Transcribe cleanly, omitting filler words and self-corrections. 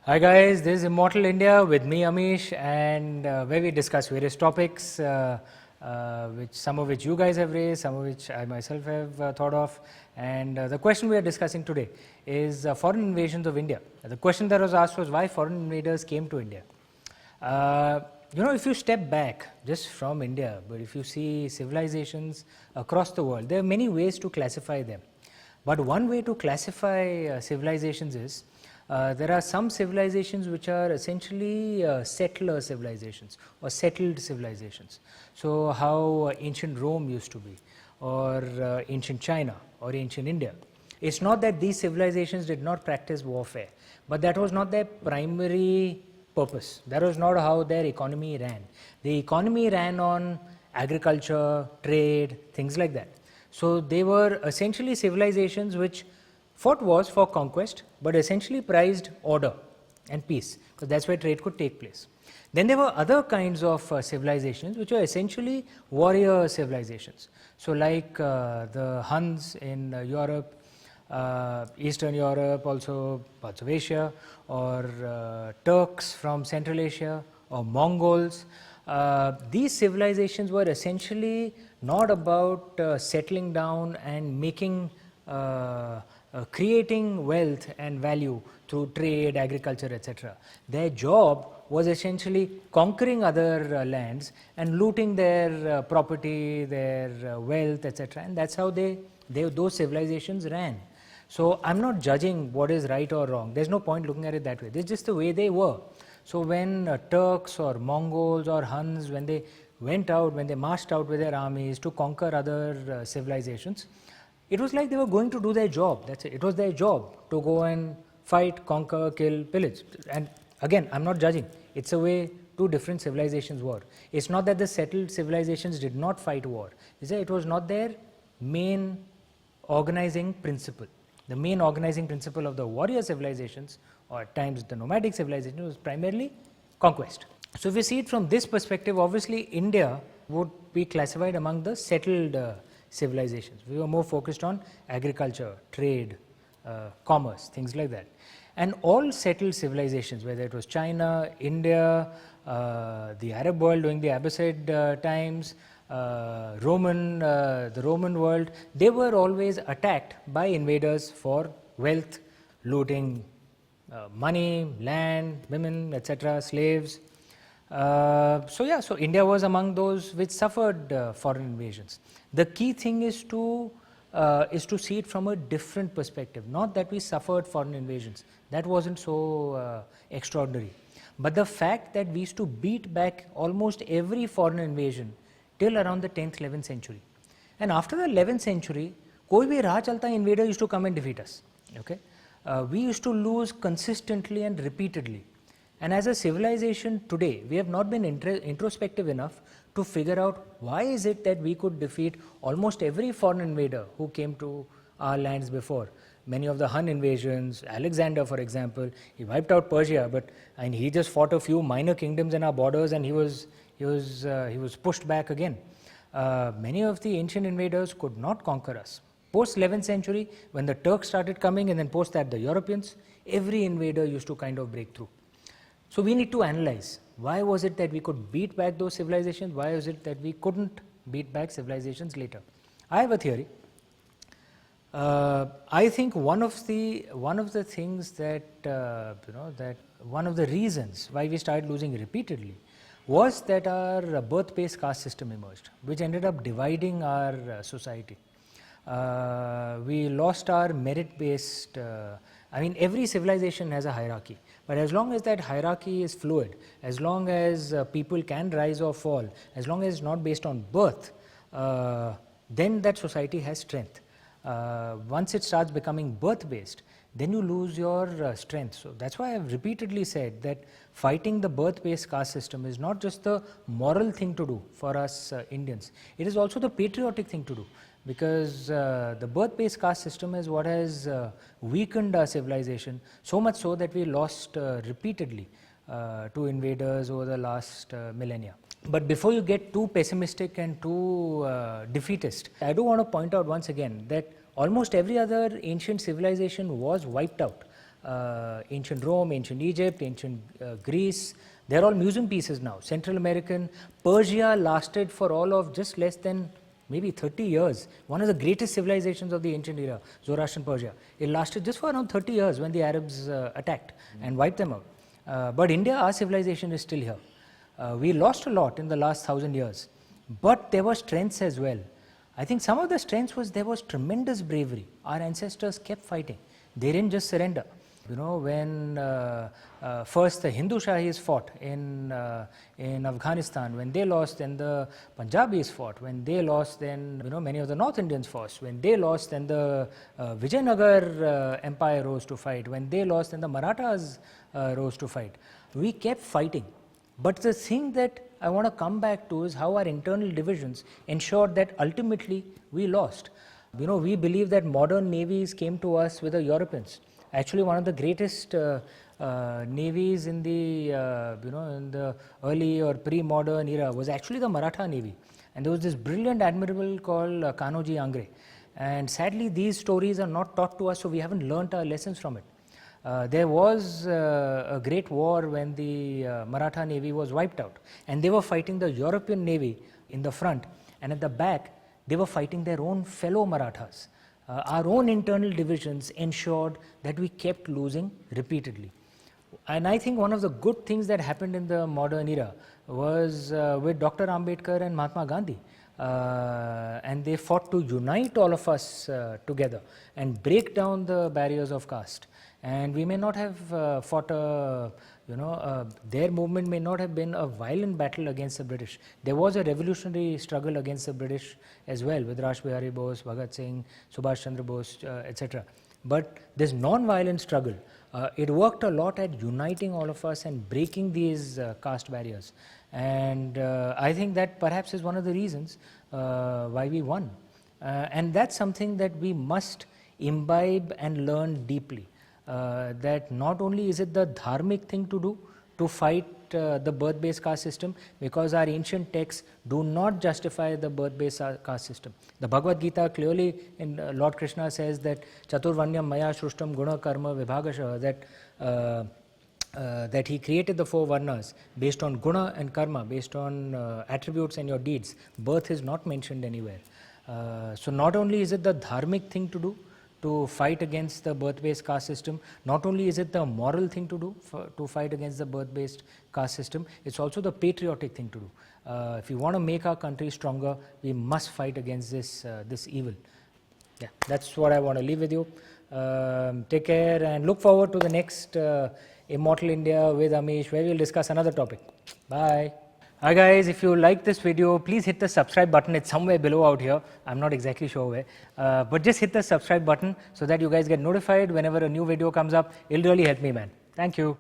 Hi guys, this is Immortal India with me Amish, and where we discuss various topics, which some of which you guys have raised, some of which I myself have thought of. And the question we are discussing today is foreign invasions of India. The question that was asked was why foreign invaders came to India. If you step back just from India, but if you see civilizations across the world, there are many ways to classify them. But one way to classify civilizations is there are some civilizations which are essentially settler civilizations or settled civilizations. So, how ancient Rome used to be, or ancient China, or ancient India. It's not that these civilizations did not practice warfare, but that was not their primary purpose. That was not how their economy ran. The economy ran on agriculture, trade, things like that. So, they were essentially civilizations which fought wars for conquest, but essentially prized order and peace, because that's where trade could take place. Then there were other kinds of civilizations which were essentially warrior civilizations. So, like the Huns in Europe, Eastern Europe, also parts of Asia, or Turks from Central Asia, or Mongols. These civilizations were essentially not about settling down and making creating wealth and value through trade, agriculture, etc. Their job was essentially conquering other lands and looting their property, their wealth, etc. And that's how those civilizations ran. So I'm not judging what is right or wrong. There's no point looking at it that way. This is just the way they were. So when Turks or Mongols or Huns, when they went out, when they marched out with their armies to conquer other civilizations, it was like they were going to do their job. That's it. It was their job to go and fight, conquer, kill, pillage. And again, I'm not judging. It's a way two different civilizations were. It's not that the settled civilizations did not fight war. It was not their main organizing principle. The main organizing principle of the warrior civilizations, or at times the nomadic civilization, was primarily conquest. So if we see it from this perspective, obviously India would be classified among the settled civilizations. We were more focused on agriculture, trade, commerce, things like that. And all settled civilizations, whether it was China, India, the Arab world during the Abbasid times, the Roman world, they were always attacked by invaders for wealth, looting, money, land, women, etc., slaves. So India was among those which suffered foreign invasions. The key thing is to see it from a different perspective. Not that we suffered foreign invasions. That wasn't so extraordinary. But the fact that we used to beat back almost every foreign invasion till around the 10th, 11th century. And after the 11th century, koi bhi raah chalta invader used to come and defeat us. Okay? We used to lose consistently and repeatedly. And as a civilization today, we have not been introspective enough to figure out why is it that we could defeat almost every foreign invader who came to our lands before. Many of the Hun invasions, Alexander for example, he wiped out Persia, but he just fought a few minor kingdoms in our borders and he was pushed back again. Many of the ancient invaders could not conquer us. Post 11th century, when the Turks started coming, and then post that the Europeans, every invader used to kind of break through. So we need to analyze, why was it that we could beat back those civilizations? Why was it that we couldn't beat back civilizations later? I have a theory. I think one of the things that one of the reasons why we started losing repeatedly was that our birth-based caste system emerged, which ended up dividing our society. We lost our merit-based. Every civilization has a hierarchy. But as long as that hierarchy is fluid, as long as people can rise or fall, as long as it's not based on birth, then that society has strength. Once it starts becoming birth-based, then you lose your strength. So that's why I've repeatedly said that fighting the birth-based caste system is not just the moral thing to do for us Indians. It is also the patriotic thing to do, because the birth-based caste system is what has weakened our civilization, so much so that we lost repeatedly to invaders over the last millennia. But before you get too pessimistic and too defeatist, I do want to point out once again that almost every other ancient civilization was wiped out. ancient Rome, ancient Egypt, ancient Greece. They're all museum pieces now. Central American, Persia lasted for all of just less than maybe 30 years. One of the greatest civilizations of the ancient era, Zoroastrian Persia. It lasted just for around 30 years when the Arabs attacked and wiped them out. But India, our civilization is still here. We lost a lot in the last 1,000 years, but there were strengths as well. I think some of the strengths was there was tremendous bravery. Our ancestors kept fighting. They didn't just surrender. You know, when first the Hindu Shahis fought in Afghanistan, when they lost, then the Punjabis fought. When they lost, then many of the North Indians fought. When they lost, then the Vijayanagar Empire rose to fight. When they lost, then the Marathas rose to fight. We kept fighting. But the thing that I want to come back to is how our internal divisions ensured that ultimately we lost. We believe that modern navies came to us with the Europeans. Actually, one of the greatest navies in the in the early or pre-modern era was actually the Maratha Navy, and there was this brilliant admiral called Kanoji Angre. And sadly, these stories are not taught to us, so we haven't learnt our lessons from it. There was a great war when the Maratha Navy was wiped out, and they were fighting the European Navy in the front, and at the back they were fighting their own fellow Marathas. Our own internal divisions ensured that we kept losing repeatedly. And I think one of the good things that happened in the modern era was with Dr. Ambedkar and Mahatma Gandhi. And they fought to unite all of us together and break down the barriers of caste. And we may not have fought their movement may not have been a violent battle against the British. There was a revolutionary struggle against the British as well, with Raj Bihari Bose, Bhagat Singh, Subhash Chandra Bose, etc. But this non-violent struggle, it worked a lot at uniting all of us and breaking these caste barriers. And I think that perhaps is one of the reasons why we won. And that's something that we must imbibe and learn deeply. That not only is it the dharmic thing to do to fight the birth-based caste system, because our ancient texts do not justify the birth-based caste system. The Bhagavad Gita clearly, in Lord Krishna says that Chaturvanyam Maya Shrushtam Guna Karma Vibhagasha, that he created the four varnas based on guna and karma, based on attributes and your deeds. Birth is not mentioned anywhere. So not only is it the dharmic thing to do to fight against the birth-based caste system, not only is it the moral thing to do to fight against the birth-based caste system, it's also the patriotic thing to do. If we want to make our country stronger, we must fight against this evil. Yeah, that's what I want to leave with you. Take care and look forward to the next Immortal India with Amish, where we'll discuss another topic. Bye. Hi guys, if you like this video, please hit the subscribe button. It's somewhere below out here. I'm not exactly sure where. But just hit the subscribe button so that you guys get notified whenever a new video comes up. It'll really help me, man. Thank you.